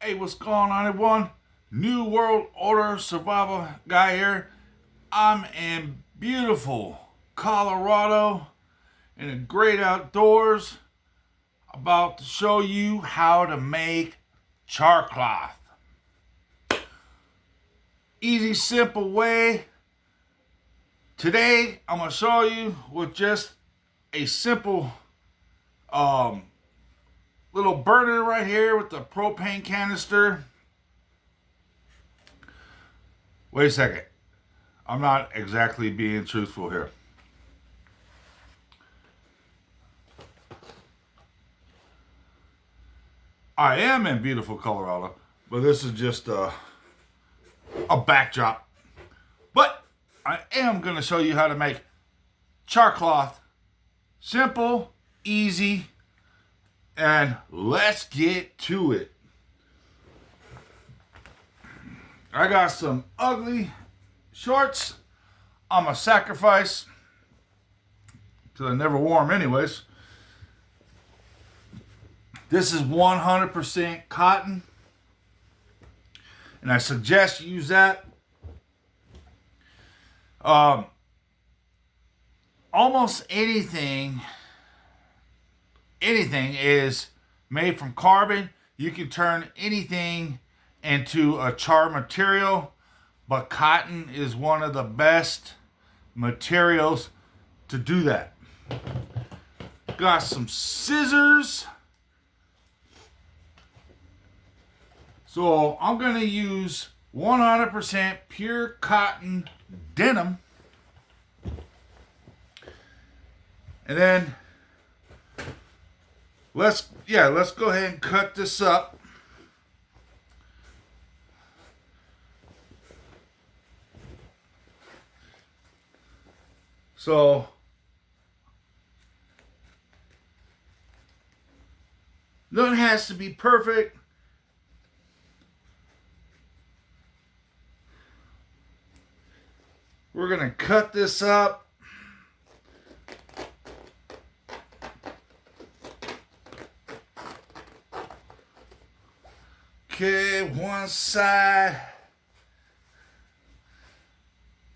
Hey, what's going on, everyone? New World Order survival guy here. I'm in beautiful Colorado in the great outdoors, about to show you how to make char cloth. Easy, simple way. Today, I'm going to show you with just a simple little burner right here with the propane canister. Wait a second. I'm not exactly being truthful here. I am in beautiful Colorado, but this is just a backdrop. But I am going to show you how to make char cloth. Simple, easy, and let's get to it. I got some ugly shorts. I'm a sacrifice because I never wore them anyways. This is 100% cotton, and I suggest you use that. Almost anything is made from carbon. You can turn anything into a char material, but cotton is one of the best materials to do that. Got some scissors. So I'm going to use 100% pure cotton denim. And then let's go ahead and cut this up. So nothing has to be perfect. We're going to cut this up. Okay, one side.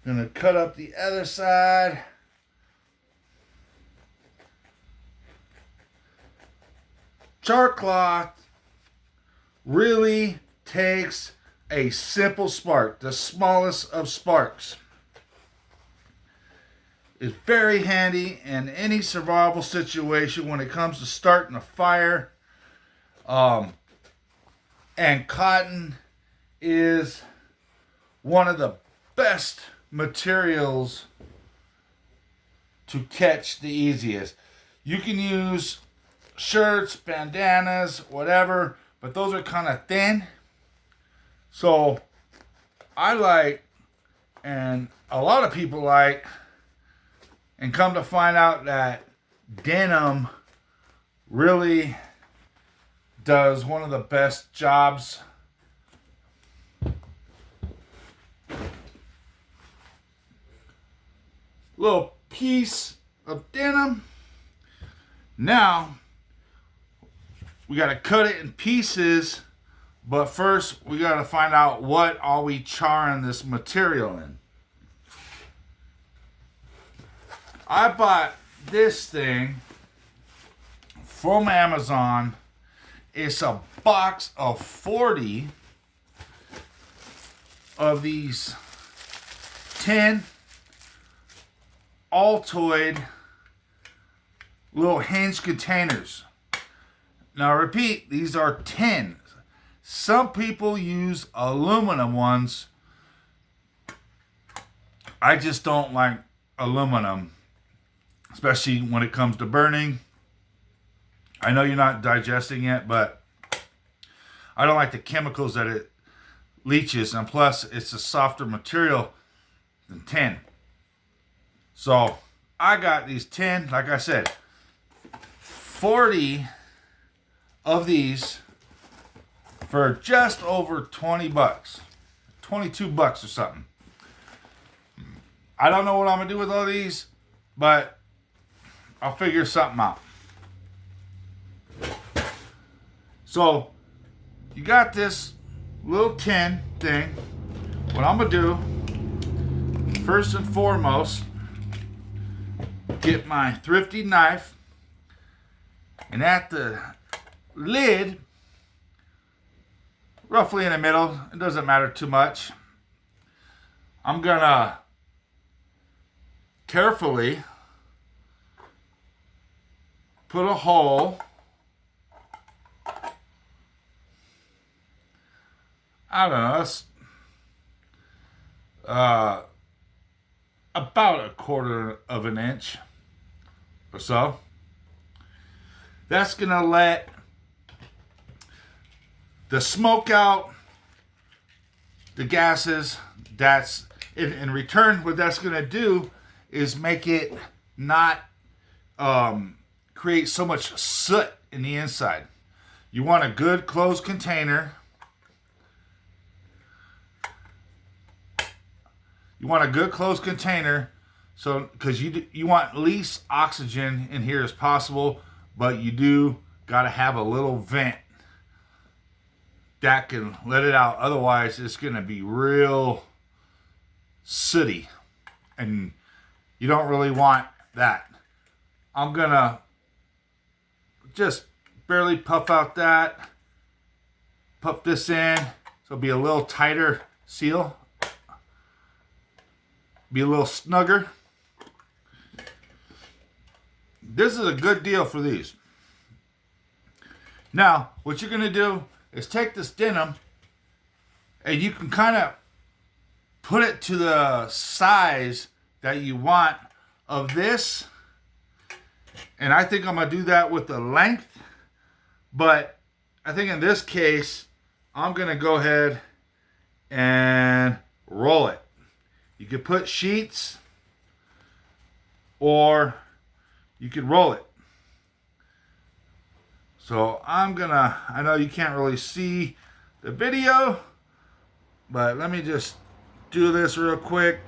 Gonna cut up the other side. Char cloth really takes a simple spark, the smallest of sparks. It's very handy in any survival situation when it comes to starting a fire. And cotton is one of the best materials to catch the easiest. You can use shirts, bandanas, whatever, but those are kind of thin. So I like, and a lot of people like, and come to find out that denim really does one of the best jobs. Little piece of denim. Now we got to cut it in pieces, but first we got to find out what are we charring this material in. I bought this thing from Amazon. It's a box of 40 of these 10 Altoid little hinge containers. Now repeat, these are 10. Some people use aluminum ones. I just don't like aluminum, especially when it comes to burning. I know you're not digesting it, but I don't like the chemicals that it leaches, and plus it's a softer material than tin. So I got these 10, like I said, 40 of these for just over 20 bucks, 22 bucks or something. I don't know what I'm gonna do with all these, but I'll figure something out. So you got this little tin thing. What I'm gonna do, first and foremost, get my thrifty knife, and at the lid, roughly in the middle, it doesn't matter too much, I'm gonna carefully put a hole, I don't know, that's about 1/4 of an inch or so. That's gonna let the smoke out, the gases. That's in return, what that's gonna do is make it not create so much soot in the inside. You want a good closed container. You want a good closed container, so because you want least oxygen in here as possible, but you do got to have a little vent that can let it out. Otherwise, it's going to be real sooty, and you don't really want that. I'm going to just barely puff out that, puff this in, so it'll be a little tighter seal, be a little snugger. This is a good deal for these. Now, what you're going to do is take this denim, and you can kind of put it to the size that you want of this. And I think I'm going to do that with the length. But I think in this case, I'm going to go ahead and roll it. You could put sheets, or you could roll it. So I know you can't really see the video, but let me just do this real quick.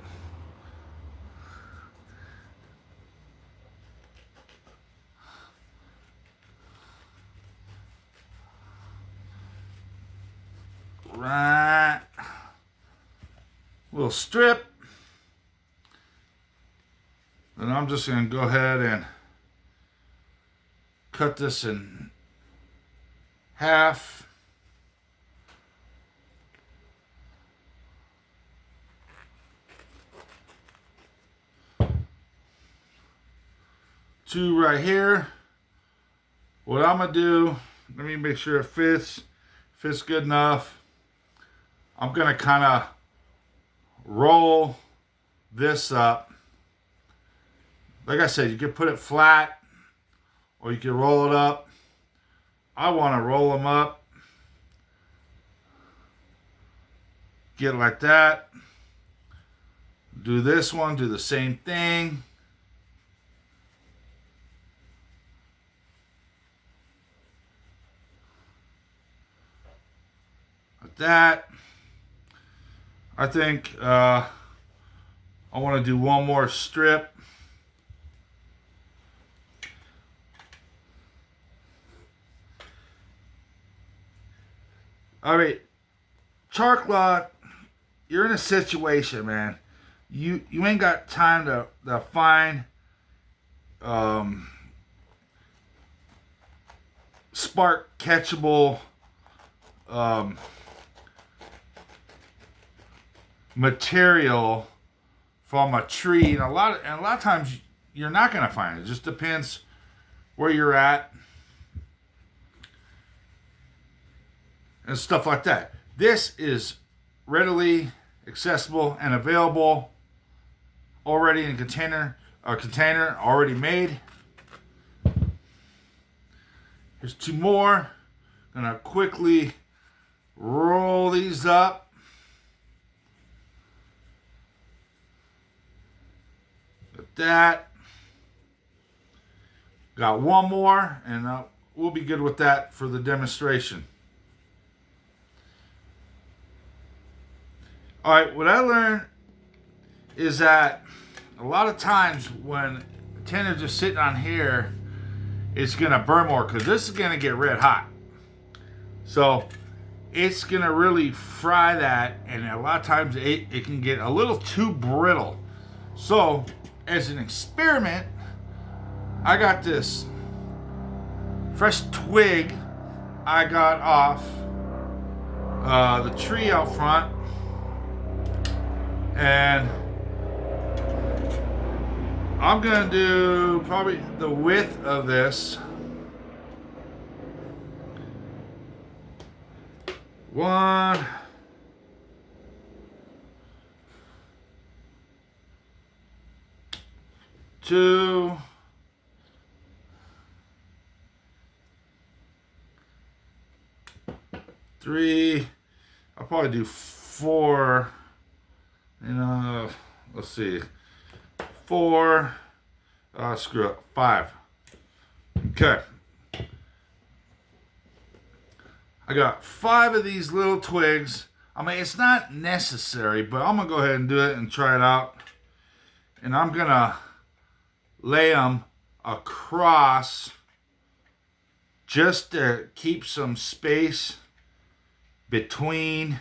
Right. Little strip. And I'm just going to go ahead and cut this in half. Two right here. What I'm going to do, let me make sure it fits good enough. I'm going to kind of roll this up. Like I said, you could put it flat, or you can roll it up. I want to roll them up. Get it like that. Do this one, do the same thing. Like that. I think I want to do one more strip. All right, Char cloth, you're in a situation, man. You ain't got time to find spark catchable material from a tree, and a lot of times you're not going to find it. It just depends where you're at and stuff like that. This is readily accessible and available, already in a container already made. Here's two more. Gonna quickly roll these up. Like that. Got one more, and we'll be good with that for the demonstration. All right, what I learned is that a lot of times when tin is just sitting on here, it's gonna burn more because this is gonna get red hot. So it's gonna really fry that, and a lot of times it can get a little too brittle. So, as an experiment, I got this fresh twig I got off the tree out front, and I'm gonna do probably the width of this. One, two, three. I'll probably do four. Let's see. Four. Screw it. Five. Okay. I got 5 of these little twigs. I mean, it's not necessary, but I'm going to go ahead and do it and try it out. And I'm going to lay them across just to keep some space between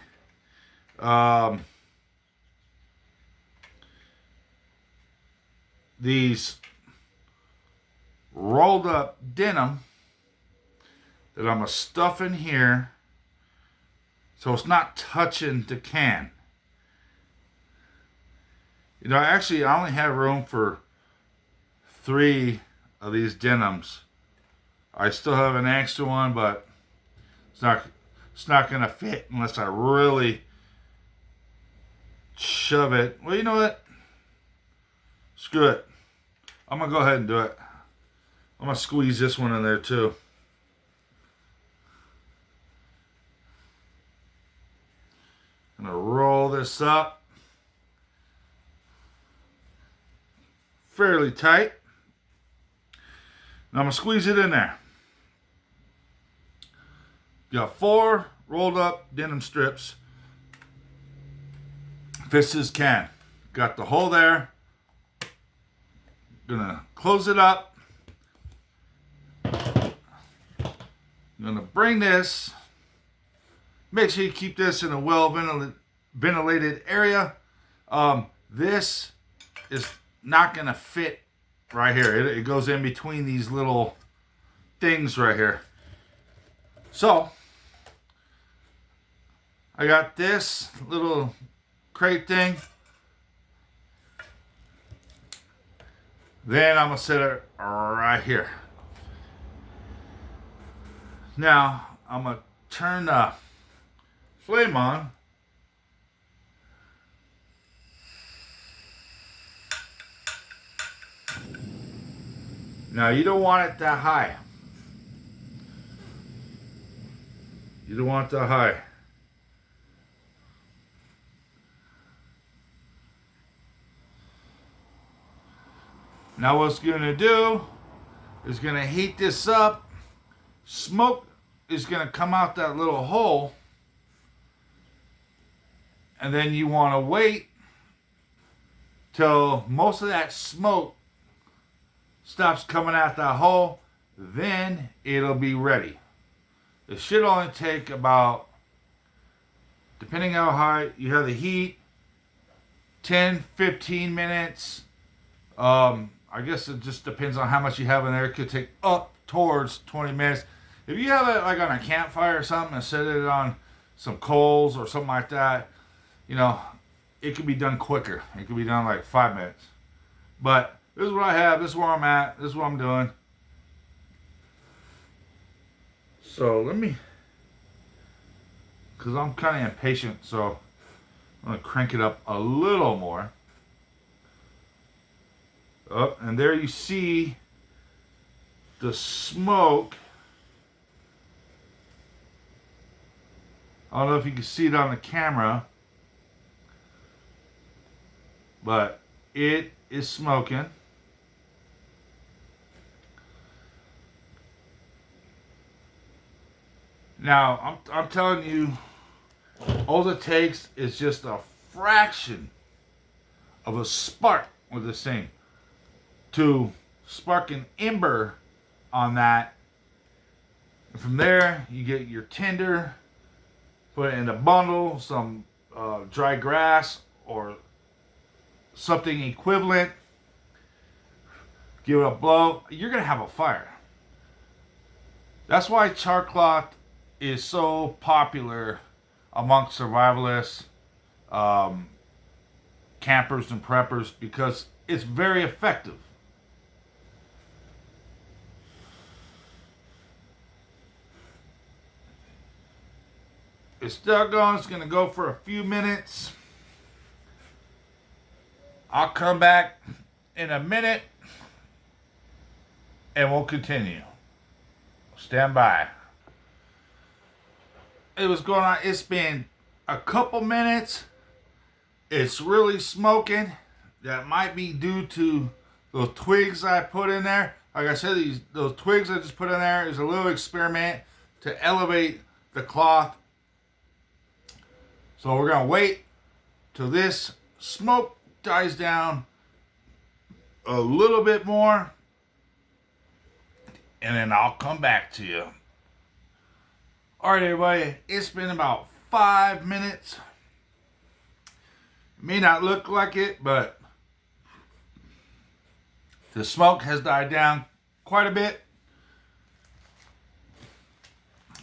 these rolled up denim that I'm going to stuff in here so it's not touching the can. Actually, I only have room for 3 of these denims. I still have an extra one, but it's not going to fit unless I really shove it. Well, you know what? Screw it. I'm going to go ahead and do it. I'm going to squeeze this one in there too. I'm going to roll this up fairly tight. Now I'm going to squeeze it in there. Got 4 rolled up denim strips. Fits this can. Got the hole there. Gonna close it up. I'm gonna bring this. Make sure you keep this in a well ventilated area. This is not gonna fit right here. It goes in between these little things right here. So I got this little crate thing. Then I'm gonna set it right here. Now I'm gonna turn the flame on. Now you don't want it that high. You don't want it that high. Now what it's going to do is going to heat this up. Smoke is going to come out that little hole. And then you want to wait till most of that smoke stops coming out that hole. Then it'll be ready. It should only take about, depending how high you have the heat, 10-15 minutes. I guess it just depends on how much you have in there. It could take up towards 20 minutes. If you have it like on a campfire or something and set it on some coals or something like that, it could be done quicker. It could be done like 5 minutes. But this is what I have. This is where I'm at. This is what I'm doing. So let me, because I'm kind of impatient, so I'm going to crank it up a little more. Oh, and there you see the smoke. I don't know if you can see it on the camera, but it is smoking. Now, I'm telling you, all it takes is just a fraction of a spark with this thing to spark an ember on that. And from there, you get your tinder put it in a bundle, some dry grass or something equivalent. Give it a blow. You're going to have a fire. That's why char cloth is so popular amongst survivalists, campers, and preppers, because it's very effective. It's still going. It's going to go for a few minutes. I'll come back in a minute and we'll continue. Stand by. It was going on. It's been a couple minutes. It's really smoking. That might be due to those twigs I put in there. Like I said, those twigs I just put in there is a little experiment to elevate the cloth. So we're going to wait till this smoke dies down a little bit more, and then I'll come back to you. Alright, everybody, it's been about 5 minutes. It may not look like it, but the smoke has died down quite a bit.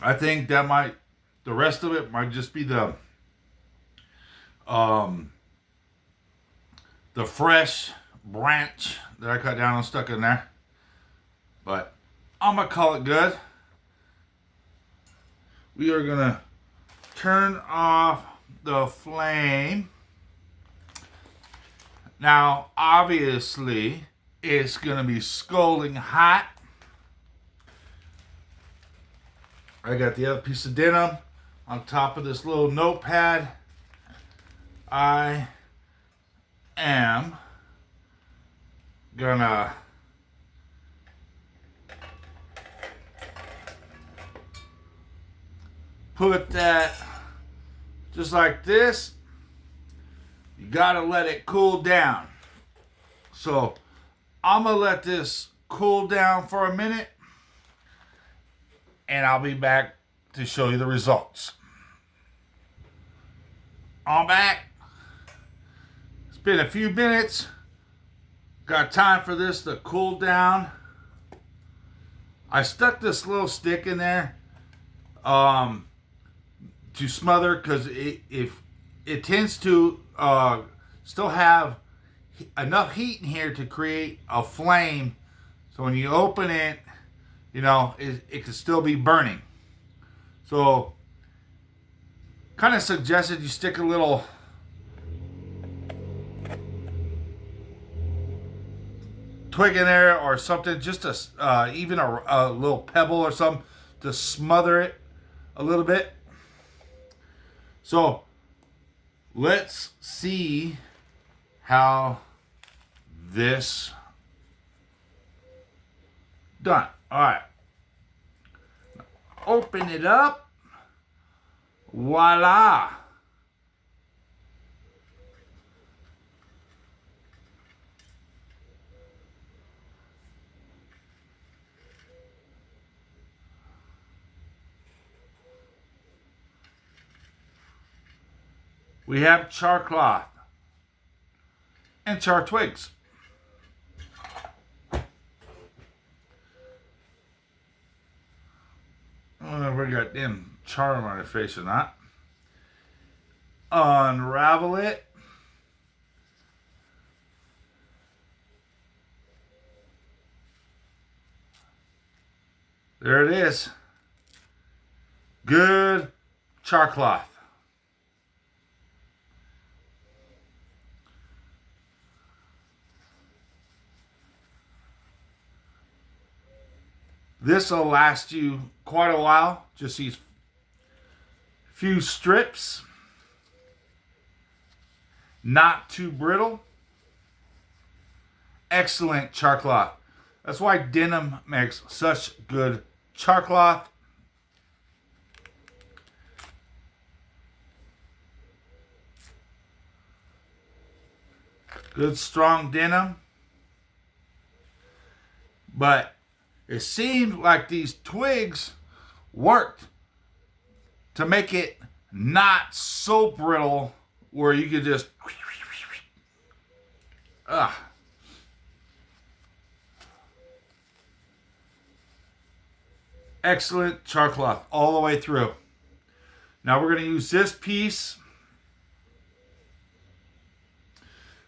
I think the rest of it might just be the fresh branch that I cut down and stuck in there. But I'm going to call it good. We are going to turn off the flame. Now, obviously, it's going to be scalding hot. I got the other piece of denim on top of this little notepad. I am gonna put that just like this. You gotta let it cool down. So I'm gonna let this cool down for a minute, and I'll be back to show you the results. I'm back. It's been a few minutes. Got time for this to cool down. I stuck this little stick in there to smother, because it tends to still have enough heat in here to create a flame. So when you open it, it could still be burning. So kind of suggested you stick a little twig in there or something, just even a little pebble or something to smother it a little bit. So let's see how this done. All right, open it up. Voila. We have char cloth and char twigs. I don't know if we got them char on our face or not. Unravel it. There it is. Good char cloth. This will last you quite a while. Just these few strips. Not too brittle. Excellent char cloth. That's why denim makes such good char cloth. Good strong denim. But it seemed like these twigs worked to make it not so brittle where you could just excellent char cloth all the way through. Now we're going to use this piece.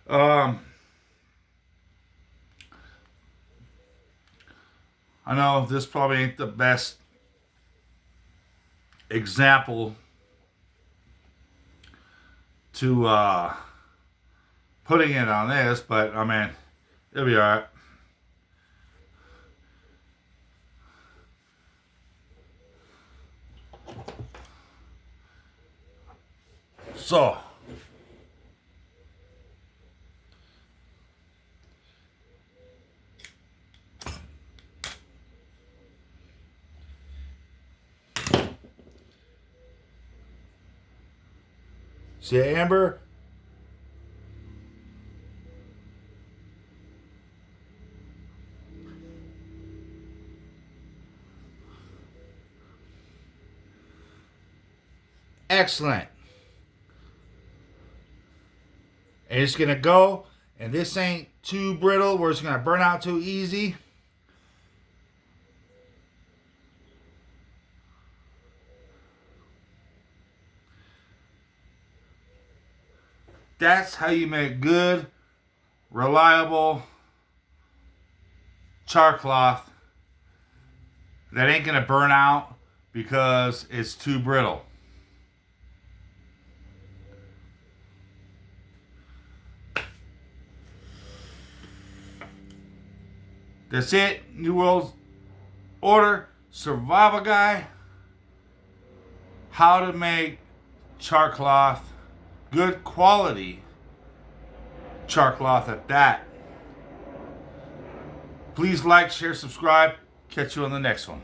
I know this probably ain't the best example to putting it on this, but I mean, it'll be alright. So, see Amber? Excellent. And it's gonna go, and this ain't too brittle where it's gonna burn out too easy. That's how you make good, reliable char cloth that ain't gonna burn out because it's too brittle. That's it. New World Order Survival Guide. How to make char cloth, good quality char cloth at that. Please like, share, subscribe. Catch you on the next one.